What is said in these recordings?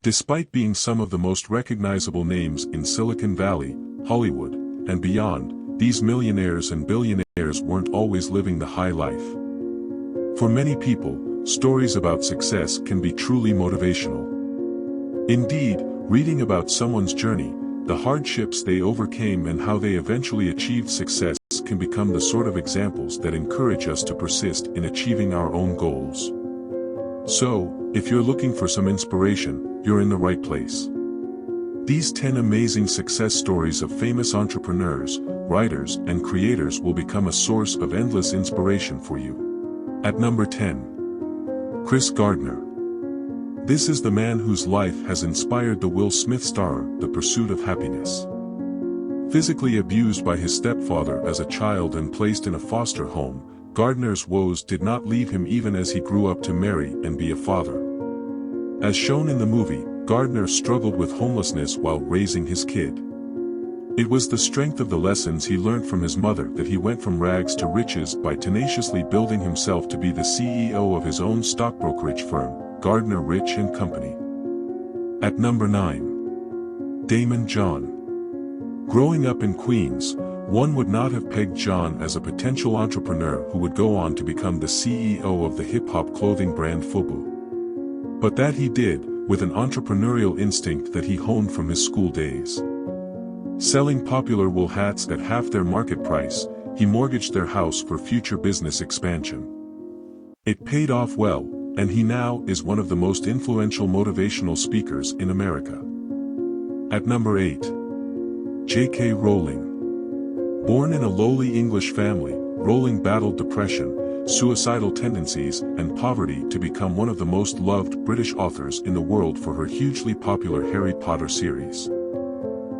Despite being some of the most recognizable names in Silicon Valley, Hollywood, and beyond, these millionaires and billionaires weren't always living the high life. For many people, stories about success can be truly motivational. Indeed, reading about someone's journey, the hardships they overcame and how they eventually achieved success can become the sort of examples that encourage us to persist in achieving our own goals. So, if you're looking for some inspiration, you're in the right place. These 10 amazing success stories of famous entrepreneurs, writers, and creators will become a source of endless inspiration for you. At number 10. Chris Gardner. This is the man whose life has inspired the Will Smith star, The Pursuit of Happiness. Physically abused by his stepfather as a child and placed in a foster home, Gardner's woes did not leave him even as he grew up to marry and be a father. As shown in the movie, Gardner struggled with homelessness while raising his kid. It was the strength of the lessons he learned from his mother that he went from rags to riches by tenaciously building himself to be the CEO of his own stockbrokerage firm, Gardner Rich & Company. At number 9. Damon John. Growing up in Queens, one would not have pegged John as a potential entrepreneur who would go on to become the CEO of the hip-hop clothing brand FUBU. But that he did, with an entrepreneurial instinct that he honed from his school days. Selling popular wool hats at half their market price, he mortgaged their house for future business expansion. It paid off well, and he now is one of the most influential motivational speakers in America. At number 8. J.K. Rowling. Born in a lowly English family, Rowling battled depression, suicidal tendencies, and poverty to become one of the most loved British authors in the world for her hugely popular Harry Potter series.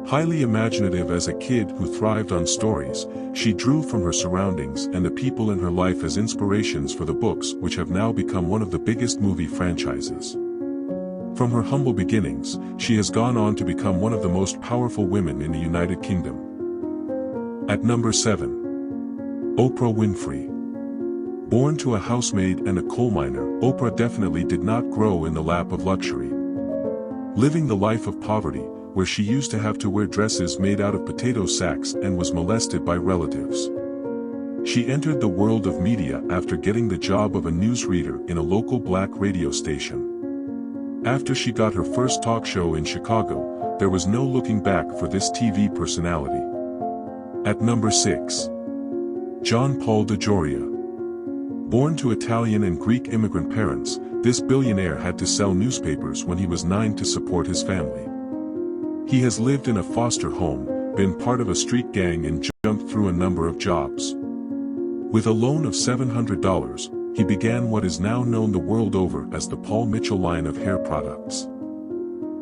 Highly imaginative as a kid who thrived on stories, she drew from her surroundings and the people in her life as inspirations for the books which have now become one of the biggest movie franchises. From her humble beginnings, she has gone on to become one of the most powerful women in the United Kingdom. At number 7. Oprah Winfrey. Born to a housemaid and a coal miner, Oprah definitely did not grow in the lap of luxury. Living the life of poverty, where she used to have to wear dresses made out of potato sacks and was molested by relatives. She entered the world of media after getting the job of a newsreader in a local black radio station. After she got her first talk show in Chicago, there was no looking back for this TV personality. At number 6. John Paul DeJoria. Born to Italian and Greek immigrant parents, this billionaire had to sell newspapers when he was 9 to support his family. He has lived in a foster home, been part of a street gang and jumped through a number of jobs. With a loan of $700, he began what is now known the world over as the Paul Mitchell line of hair products.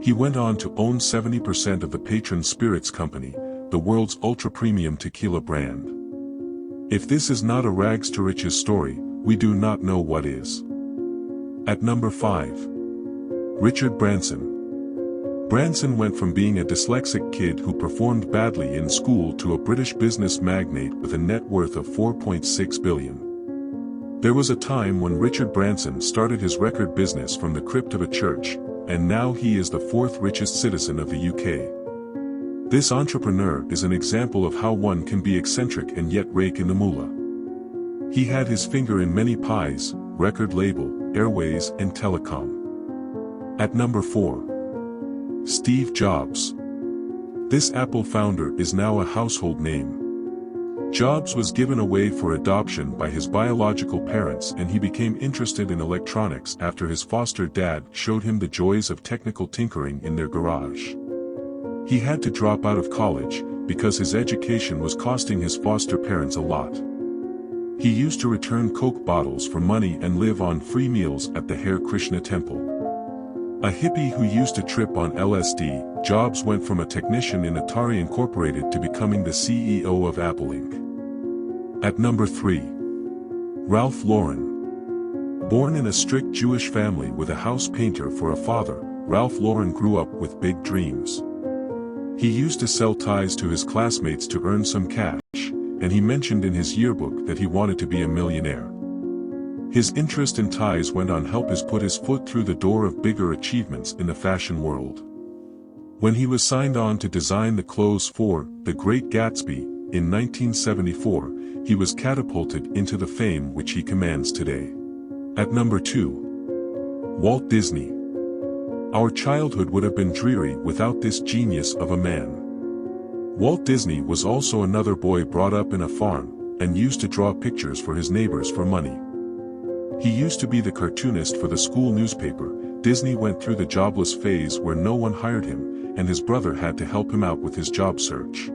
He went on to own 70% of the Patron Spirits Company, the world's ultra-premium tequila brand. If this is not a rags to riches story, we do not know what is. At number 5. Richard Branson. Branson went from being a dyslexic kid who performed badly in school to a British business magnate with a net worth of $4.6 billion. There was a time when Richard Branson started his record business from the crypt of a church, and now he is the 4th richest citizen of the UK. This entrepreneur is an example of how one can be eccentric and yet rake in the moolah. He had his finger in many pies, record label, airways, and telecom. At number 4. Steve Jobs. This Apple founder is now a household name. Jobs was given away for adoption by his biological parents and he became interested in electronics after his foster dad showed him the joys of technical tinkering in their garage. He had to drop out of college because his education was costing his foster parents a lot. He used to return Coke bottles for money and live on free meals at the Hare Krishna temple. A hippie who used to trip on LSD, Jobs went from a technician in Atari Incorporated to becoming the CEO of Apple Inc. At number 3. Ralph Lauren. Born in a strict Jewish family with a house painter for a father, Ralph Lauren grew up with big dreams. He used to sell ties to his classmates to earn some cash, and he mentioned in his yearbook that he wanted to be a millionaire. His interest in ties went on help his put his foot through the door of bigger achievements in the fashion world. When he was signed on to design the clothes for The Great Gatsby in 1974, he was catapulted into the fame which he commands today. At number 2. Walt Disney. Our childhood would have been dreary without this genius of a man. Walt Disney was also another boy brought up in a farm, and used to draw pictures for his neighbors for money. He used to be the cartoonist for the school newspaper. Disney went through the jobless phase where no one hired him, and his brother had to help him out with his job search.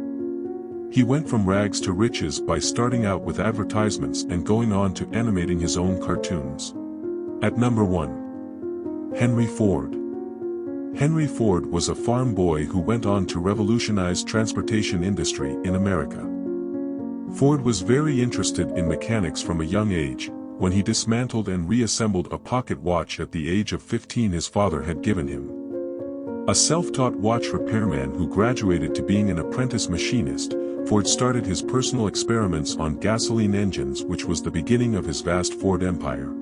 He went from rags to riches by starting out with advertisements and going on to animating his own cartoons. At number 1. Henry Ford. Henry Ford was a farm boy who went on to revolutionize transportation industry in America. Ford was very interested in mechanics from a young age. When he dismantled and reassembled a pocket watch at the age of 15 his father had given him. A self-taught watch repairman who graduated to being an apprentice machinist, Ford started his personal experiments on gasoline engines, which was the beginning of his vast Ford empire.